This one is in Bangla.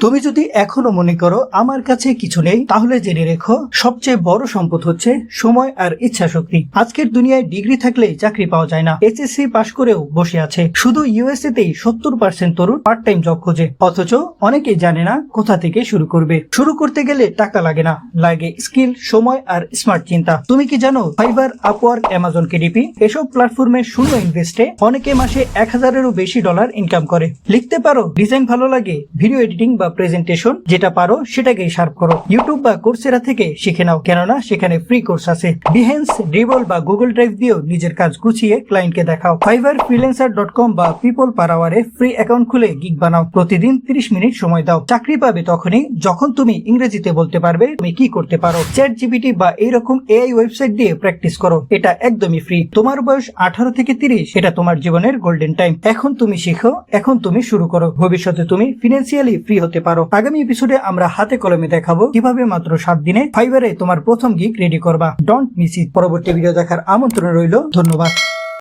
তুমি যদি এখনো মনে করো আমার কাছে কিছু নেই, তাহলে জেনে রেখো সবচেয়ে বড় সম্পদ হচ্ছে সময় আর ইচ্ছা শক্তি। আজকের দুনিয়ায় ডিগ্রি থাকলে চাকরি পাওয়া যায় না, এইচএসসি পাশ করেও বসে আছে। শুধু ইউএসএ তেই 70% তরুণ পার্ট টাইম জব খোঁজে, অথচ অনেকেই জানে না কোথা থেকে শুরু করবে। শুরু করতে গেলে টাকা লাগে না, লাগে স্কিল, সময় আর স্মার্ট চিন্তা। তুমি কি জানো ফাইবার, আপওয়ার্ক, অ্যামাজন, কেডিপি এসব প্ল্যাটফর্মে শূন্য ইনভেস্টে অনেকে মাসে 1000-এরও বেশি ডলার ইনকাম করে। লিখতে পারো, ডিজাইন ভালো লাগে, ভিডিও এডিটিং বা প্রেজেন্টেশন, যেটা পারো সেটাকেই শার্প করো। ইউটিউব বা কোর্সেরা থেকে শিখে নাও, কেননা সেখানে ফ্রি কোর্স আছে। বিহেন্স, ড্রিবল বা গুগল ড্রাইভ দিয়েও নিজের কাজ গুছিয়ে ক্লায়েন্টকে দেখাও। ফাইবার, ফ্রিল্যান্সার.com বা পিপল পার আওয়ারে ফ্রি অ্যাকাউন্ট খুলে গিগ বানাও। প্রতিদিন 30 মিনিট সময় দাও। চাকরি পাবে তখনই যখন তুমি ইংরেজিতে বলতে পারবে তুমি কি করতে পারো। চ্যাট জিপিটি বা এইরকম এআই ওয়েবসাইট দিয়ে প্র্যাকটিস করো, এটা একদমই ফ্রি। তোমার বয়স 18 থেকে 30, এটা তোমার জীবনের গোল্ডেন টাইম। এখন তুমি শিখো, এখন তুমি শুরু করো। ভবিষ্যতে তুমি ফিনান্সিয়ালি ফ্রি হতে পারো। আগামী এপিসোডে আমরা হাতে কলমে দেখাবো কিভাবে মাত্র 7 দিনে ফাইবারে তোমার প্রথম গিগ রেডি করবা। Don't miss it. পরবর্তী ভিডিও দেখার আমন্ত্রণ রইল। ধন্যবাদ।